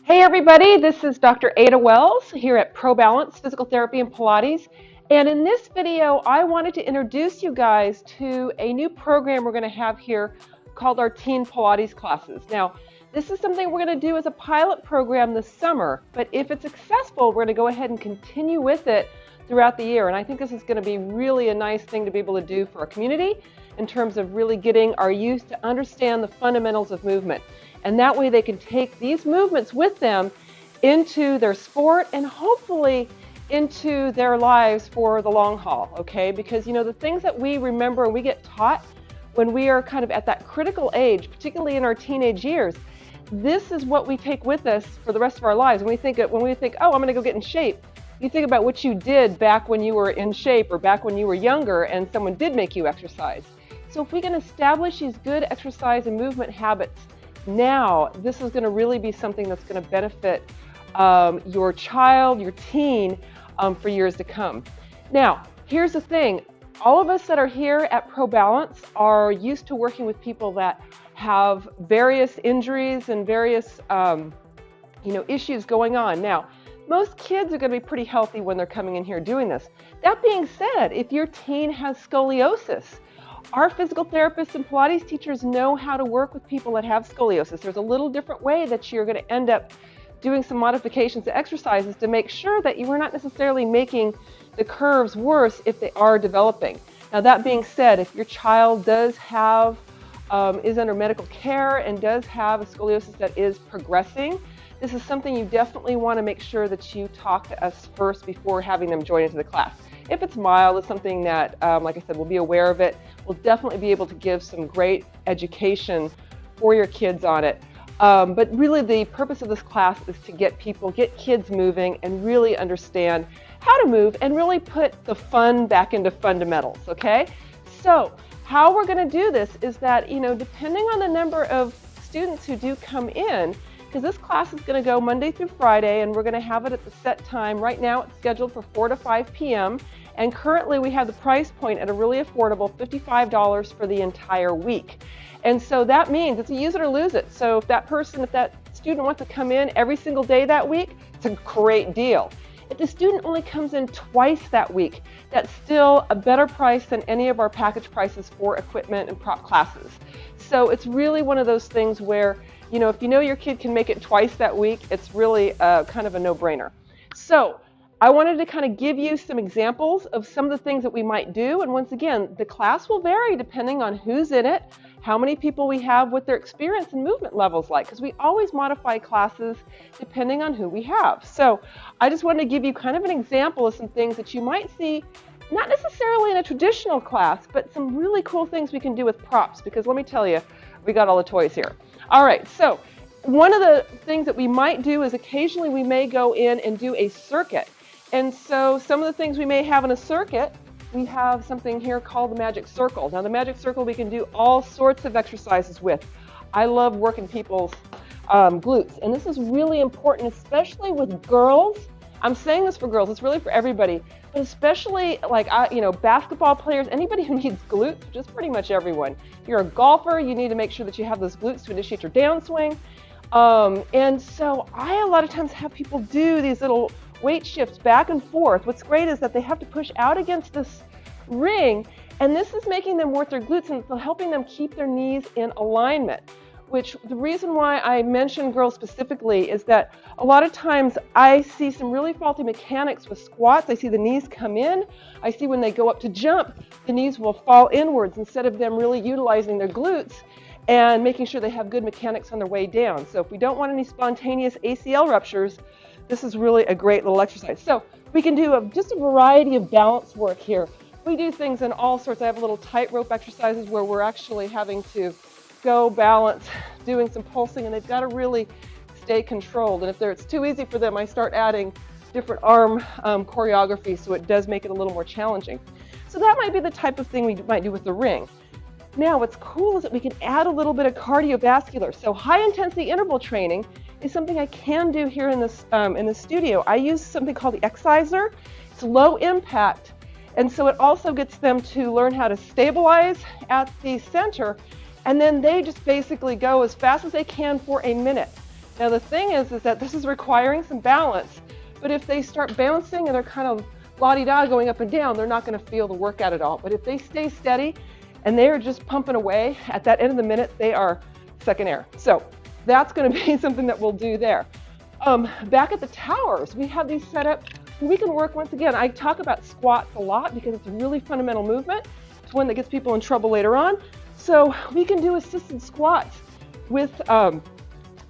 Hey everybody, this is Dr. Ada Wells here at ProBalance Physical Therapy and Pilates. And in this video, I wanted to introduce you guys to a new program we're going to have here called our Teen Pilates classes. Now, this is something we're going to do as a pilot program this summer, but if it's successful, we're going to go ahead and continue with it throughout the year. And I think this is going to be really a nice thing to be able to do for our community in terms of really getting our youth to understand the fundamentals of movement. And that way they can take these movements with them into their sport and hopefully into their lives for the long haul, okay? Because, you know, the things that we remember and we get taught when we are kind of at that critical age, particularly in our teenage years, this is what we take with us for the rest of our lives. When we think, oh, I'm going to go get in shape, you think about what you did back when you were in shape or back when you were younger and someone did make you exercise. So if we can establish these good exercise and movement habits now, this is going to really be something that's going to benefit your child, your teen, for years to come. Now, here's the thing. All of us that are here at ProBalance are used to working with people that have various injuries and various issues going on. Now, most kids are going to be pretty healthy when they're coming in here doing this. That being said, if your teen has scoliosis, our physical therapists and Pilates teachers know how to work with people that have scoliosis. There's a little different way that you're going to end up doing some modifications to exercises to make sure that you are not necessarily making the curves worse if they are developing. Now, that being said, if your child does have, is under medical care and does have a scoliosis that is progressing, this is something you definitely want to make sure that you talk to us first before having them join into the class. If it's mild, it's something that, like I said, we'll be aware of it. We'll definitely be able to give some great education for your kids on it. But really the purpose of this class is to get kids moving and really understand how to move and really put the fun back into fundamentals, okay? So how we're going to do this is that, depending on the number of students who do come in, because this class is going to go Monday through Friday, and we're going to have it at the set time. Right now it's scheduled for 4 to 5 p.m. And currently we have the price point at a really affordable $55 for the entire week. And so that means it's a use it or lose it. So if that student wants to come in every single day that week, it's a great deal. If the student only comes in twice that week, that's still a better price than any of our package prices for equipment and prop classes. So it's really one of those things where, if your kid can make it twice that week, it's really kind of a no-brainer. So I wanted to kind of give you some examples of some of the things that we might do. And once again, the class will vary depending on who's in it, how many people we have, what their experience and movement levels like, because we always modify classes depending on who we have. So I just wanted to give you kind of an example of some things that you might see, not necessarily in a traditional class, but some really cool things we can do with props, because let me tell you, we got all the toys here. All right, so one of the things that we might do is occasionally we may go in and do a circuit. And so some of the things we may have in a circuit, we have something here called the magic circle. Now the magic circle we can do all sorts of exercises with. I love working people's glutes, and this is really important, especially with girls. I'm saying this for girls, it's really for everybody, but especially like basketball players, anybody who needs glutes, which is pretty much everyone. If you're a golfer, you need to make sure that you have those glutes to initiate your downswing. And so I a lot of times have people do these little weight shifts back and forth. What's great is that they have to push out against this ring, and this is making them work their glutes and helping them keep their knees in alignment. Which the reason why I mention girls specifically is that a lot of times I see some really faulty mechanics with squats. I see the knees come in. I see when they go up to jump, the knees will fall inwards instead of them really utilizing their glutes and making sure they have good mechanics on their way down. So if we don't want any spontaneous ACL ruptures, this is really a great little exercise. So we can do just a variety of balance work here. We do things in all sorts. I have little tightrope exercises where we're actually having to go balance, doing some pulsing, and they've got to really stay controlled. And if it's too easy for them, I start adding different arm choreography, so it does make it a little more challenging. So that might be the type of thing we might do with the ring. Now, what's cool is that we can add a little bit of cardiovascular. So high-intensity interval training is something I can do here in the studio. I use something called the Exciser. It's low impact, and so it also gets them to learn how to stabilize at the center, and then they just basically go as fast as they can for a minute. Now the thing is that this is requiring some balance, but if they start bouncing and they're kind of la-di-da going up and down, they're not going to feel the workout at all. But if they stay steady and they are just pumping away, at that end of the minute, they are second air. So that's going to be something that we'll do there. Back at the towers, we have these set up. We can work, once again, I talk about squats a lot because it's a really fundamental movement. It's one that gets people in trouble later on. So we can do assisted squats with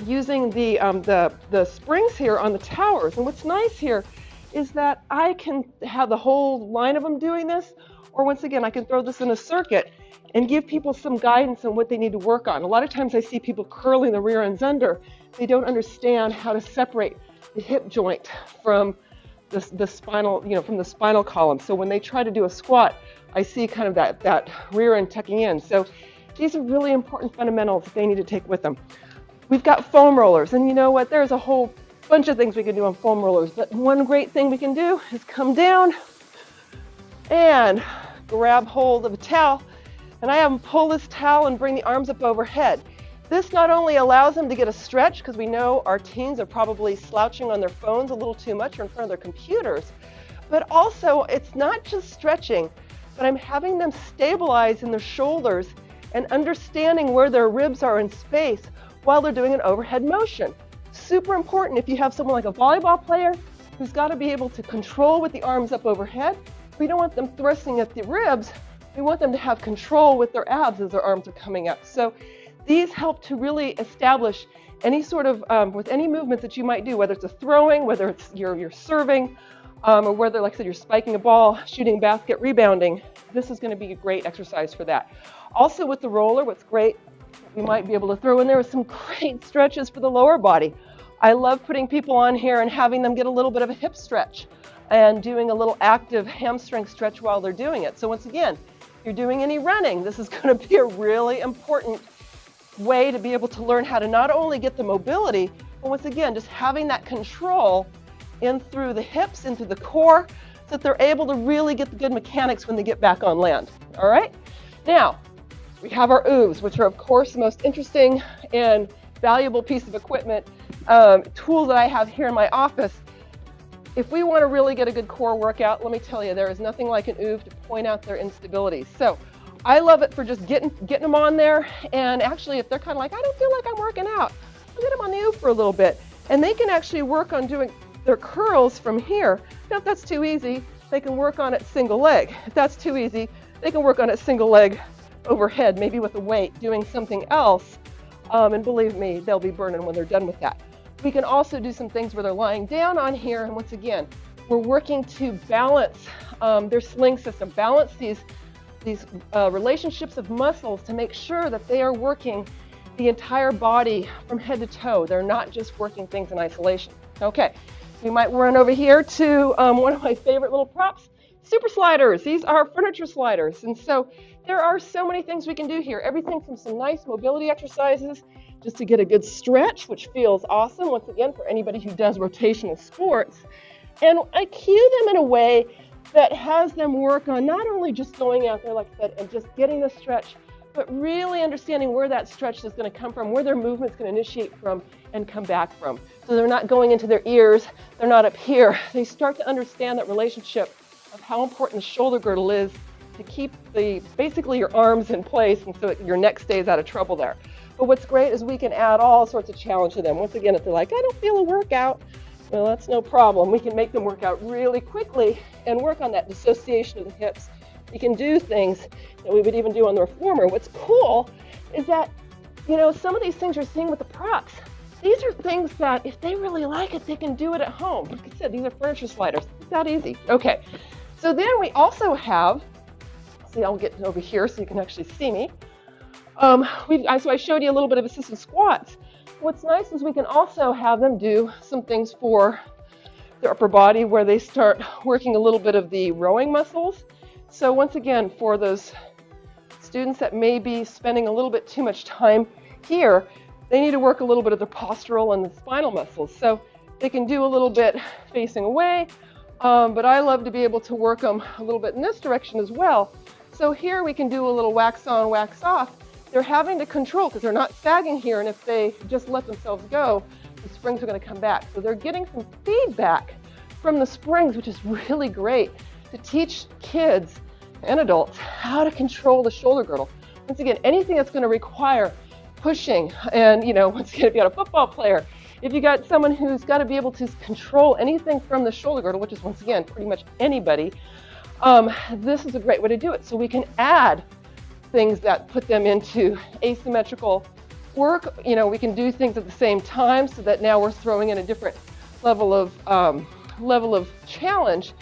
using the springs here on the towers. And what's nice here is that I can have the whole line of them doing this, or once again, I can throw this in a circuit and give people some guidance on what they need to work on. A lot of times I see people curling the rear ends under. They don't understand how to separate the hip joint from the spinal, from the spinal column. So when they try to do a squat, I see kind of that rear end tucking in. So these are really important fundamentals that they need to take with them. We've got foam rollers, and you know what? There's a whole bunch of things we can do on foam rollers, but one great thing we can do is come down and grab hold of a towel, and I have them pull this towel and bring the arms up overhead. This not only allows them to get a stretch, because we know our teens are probably slouching on their phones a little too much or in front of their computers, but also it's not just stretching, but I'm having them stabilize in their shoulders and understanding where their ribs are in space while they're doing an overhead motion. Super important if you have someone like a volleyball player who's got to be able to control with the arms up overhead. We don't want them thrusting at the ribs. We want them to have control with their abs as their arms are coming up. So these help to really establish any sort of, with any movements that you might do, whether it's a throwing, whether it's you're serving, or whether, like I said, you're spiking a ball, shooting a basket, rebounding. This is going to be a great exercise for that. Also with the roller, what's great, we might be able to throw in there some great stretches for the lower body. I love putting people on here and having them get a little bit of a hip stretch and doing a little active hamstring stretch while they're doing it. So once again, if you're doing any running, this is going to be a really important way to be able to learn how to not only get the mobility, but once again, just having that control in through the hips, into the core, so that they're able to really get the good mechanics when they get back on land. All right? Now, we have our OOVs, which are, of course, the most interesting and valuable piece of equipment, tool that I have here in my office. If we want to really get a good core workout, let me tell you, there is nothing like an OOV to point out their instabilities. So I love it for just getting them on there. And actually, if they're kind of like, I don't feel like I'm working out, I'll get them on the OOV for a little bit. And they can actually work on doing their curls from here. Now, if that's too easy, they can work on it single leg. If that's too easy, they can work on it single leg overhead, maybe with a weight, doing something else. And believe me, they'll be burning when they're done with that. We can also do some things where they're lying down on here. And once again, we're working to balance their sling system, balance these relationships of muscles to make sure that they are working the entire body from head to toe. They're not just working things in isolation. Okay, we might run over here to one of my favorite little props, super sliders. These are furniture sliders. And so there are so many things we can do here. Everything from some nice mobility exercises just to get a good stretch, which feels awesome, once again, for anybody who does rotational sports. And I cue them in a way that has them work on not only just going out there, like I said, and just getting the stretch, but really understanding where that stretch is going to come from, where their movement's going to initiate from and come back from. So they're not going into their ears, they're not up here. They start to understand that relationship of how important the shoulder girdle is to keep basically your arms in place, and so your neck stays out of trouble there. But what's great is we can add all sorts of challenge to them. Once again, if they're like, I don't feel a workout, well, that's no problem. We can make them work out really quickly and work on that dissociation of the hips. We can do things that we would even do on the reformer. What's cool is that, some of these things you're seeing with the props, these are things that if they really like it, they can do it at home. Like I said, these are furniture sliders. It's that easy. Okay, so then we also have, I'll get over here so you can actually see me. So I showed you a little bit of assisted squats. What's nice is we can also have them do some things for their upper body where they start working a little bit of the rowing muscles. So once again, for those students that may be spending a little bit too much time here, they need to work a little bit of the postural and the spinal muscles. So they can do a little bit facing away, but I love to be able to work them a little bit in this direction as well. So here we can do a little wax on, wax off. They're having to control because they're not sagging here, and if they just let themselves go, the springs are going to come back. So they're getting some feedback from the springs, which is really great to teach kids and adults how to control the shoulder girdle. Once again, anything that's going to require pushing, and once again, if you got a football player, if you got someone who's got to be able to control anything from the shoulder girdle, which is once again pretty much anybody, this is a great way to do it. So we can add things that put them into asymmetrical work. We can do things at the same time, so that now we're throwing in a different level of challenge.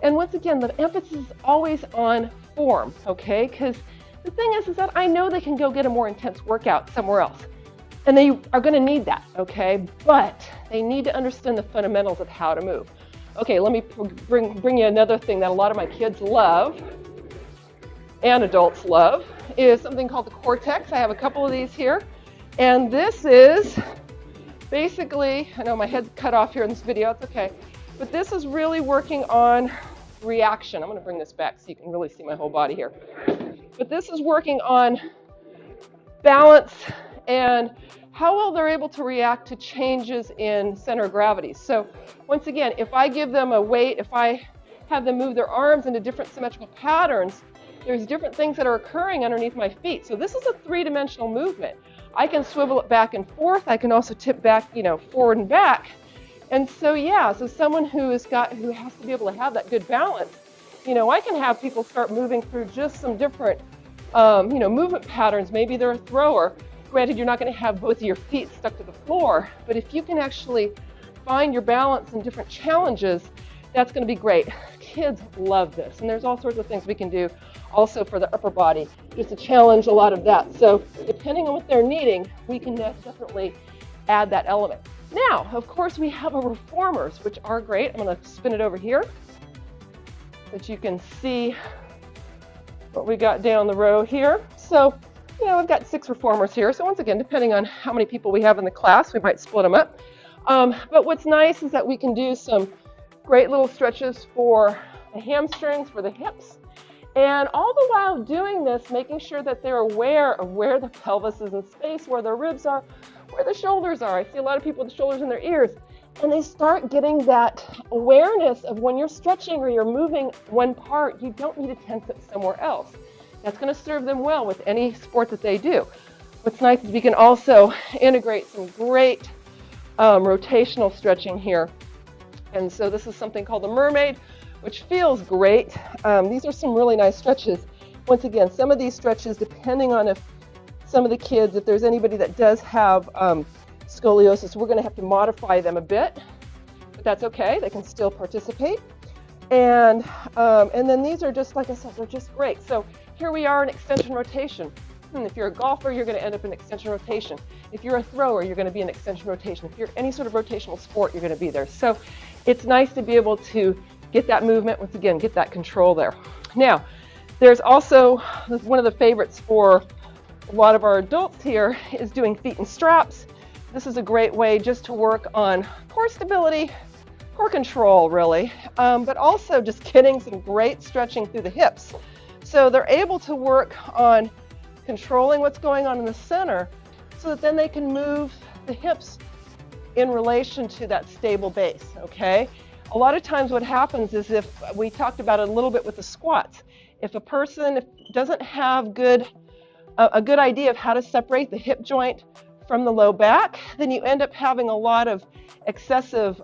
And once again, the emphasis is always on form, okay? Because the thing is that I know they can go get a more intense workout somewhere else, and they are going to need that, okay? But they need to understand the fundamentals of how to move. Okay, let me bring you another thing that a lot of my kids love and adults love, is something called the Cortex. I have a couple of these here, and this is basically, I know my head's cut off here in this video, it's okay, but this is really working on reaction. I'm going to bring this back so you can really see my whole body here. But this is working on balance and how well they're able to react to changes in center of gravity. So once again, if I give them a weight, if I have them move their arms into different symmetrical patterns, there's different things that are occurring underneath my feet. So this is a three-dimensional movement. I can swivel it back and forth. I can also tip back, forward and back. And so, so someone who has to be able to have that good balance, I can have people start moving through just some different, movement patterns. Maybe they're a thrower. Granted, you're not going to have both of your feet stuck to the floor, but if you can actually find your balance in different challenges, that's going to be great. Kids love this, and there's all sorts of things we can do also for the upper body, just to challenge a lot of that. So depending on what they're needing, we can definitely add that element. Now, of course, we have our reformers, which are great. I'm going to spin it over here so that you can see what we got down the row here. So, we've got 6 reformers here. So once again, depending on how many people we have in the class, we might split them up. But what's nice is that we can do some great little stretches for the hamstrings, for the hips, and all the while doing this, making sure that they're aware of where the pelvis is in space, where their ribs are, where the shoulders are. I see a lot of people with the shoulders in their ears, and they start getting that awareness of when you're stretching or you're moving one part, you don't need to tense it somewhere else. That's going to serve them well with any sport that they do. What's nice is we can also integrate some great rotational stretching here. And so this is something called the mermaid, which feels great. These are some really nice stretches. Once again, some of these stretches, depending on if some of the kids, if there's anybody that does have scoliosis, we're going to have to modify them a bit, but that's okay. They can still participate. And then these are just, like I said, they're just great. So here we are in extension rotation. If you're a golfer, you're going to end up in extension rotation. If you're a thrower, you're going to be in extension rotation. If you're any sort of rotational sport, you're going to be there. So it's nice to be able to get that movement, once again, get that control there. Now, there's also one of the favorites for a lot of our adults here is doing feet and straps. This is a great way just to work on core stability, core control really, but also just getting some great stretching through the hips. So they're able to work on controlling what's going on in the center so that then they can move the hips in relation to that stable base, okay? A lot of times what happens is, if we talked about it a little bit with the squats, if a person doesn't have a good idea of how to separate the hip joint from the low back, then you end up having a lot of excessive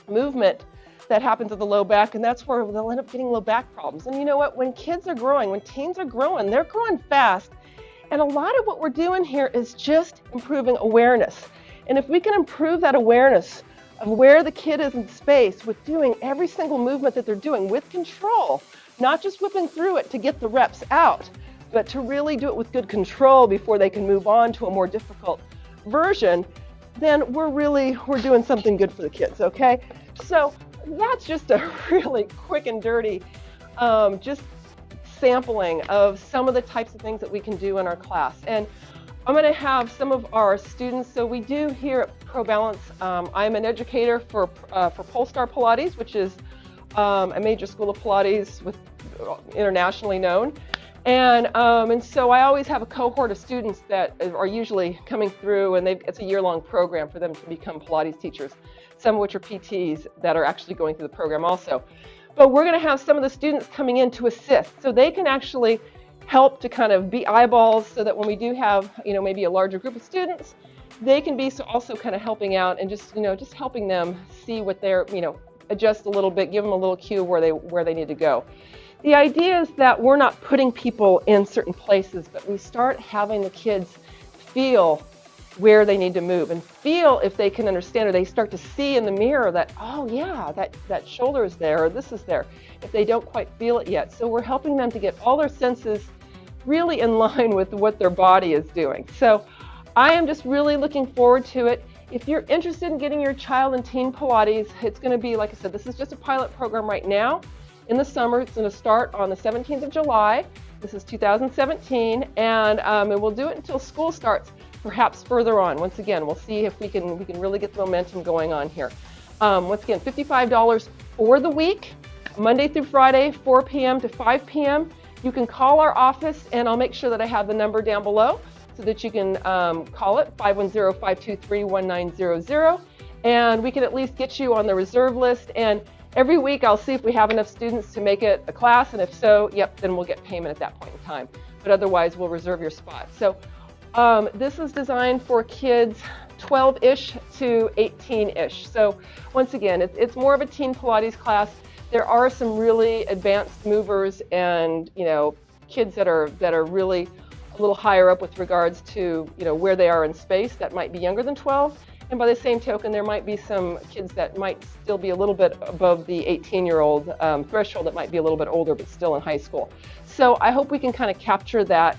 movement that happens at the low back, and that's where they'll end up getting low back problems. And you know what? When kids are growing, when teens are growing, they're growing fast. And a lot of what we're doing here is just improving awareness. And if we can improve that awareness of where the kid is in space with doing every single movement that they're doing with control, not just whipping through it to get the reps out, but to really do it with good control before they can move on to a more difficult version, then we're doing something good for the kids, okay? So that's just a really quick and dirty just sampling of some of the types of things that we can do in our class. And I'm going to have some of our students, so we do here at ProBalance, I'm an educator for Polestar Pilates, which is a major school of Pilates internationally known. And so I always have a cohort of students that are usually coming through, and it's a year-long program for them to become Pilates teachers, some of which are PTs that are actually going through the program also. But we're going to have some of the students coming in to assist, so they can actually help to kind of be eyeballs, so that when we do have, maybe a larger group of students, they can be also kind of helping out and just helping them see what they're, adjust a little bit, give them a little cue where they need to go. The idea is that we're not putting people in certain places, but we start having the kids feel where they need to move and feel if they can understand, or they start to see in the mirror that, oh yeah, that shoulder is there, or this is there, if they don't quite feel it yet. So we're helping them to get all their senses really in line with what their body is doing. So I am just really looking forward to it. If you're interested in getting your child in Teen Pilates, it's going to be, like I said, this is just a pilot program right now. In the summer, it's going to start on the 17th of July. This is 2017, and we'll do it until school starts, perhaps further on. Once again, we'll see if we can really get the momentum going on here. Once again, $55 for the week, Monday through Friday, 4 p.m. to 5 p.m. You can call our office, and I'll make sure that I have the number down below so that you can call it, 510-523-1900, and we can at least get you on the reserve list. And every week I'll see if we have enough students to make it a class, and if so, then we'll get payment at that point in time. But otherwise, we'll reserve your spot. So this is designed for kids 12-ish to 18-ish. So once again, it's more of a Teen Pilates class. There are some really advanced movers and kids that are really a little higher up with regards to where they are in space that might be younger than 12. And by the same token, there might be some kids that might still be a little bit above the 18-year-old threshold, that might be a little bit older but still in high school. So I hope we can kind of capture that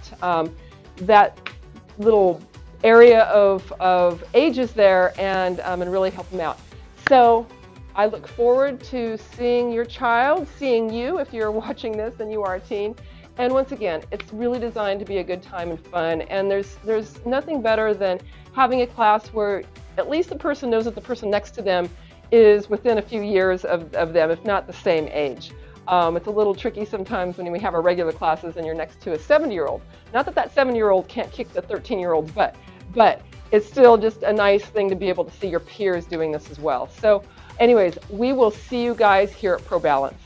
little area of ages there and really help them out. So I look forward to seeing your child, seeing you if you're watching this and you are a teen. And once again, it's really designed to be a good time and fun. And there's nothing better than having a class where at least the person knows that the person next to them is within a few years of them, if not the same age. It's a little tricky sometimes when we have our regular classes and you're next to a 70-year-old. Not that 70-year-old can't kick the 13-year-old's butt, but it's still just a nice thing to be able to see your peers doing this as well. So anyways, we will see you guys here at ProBalance.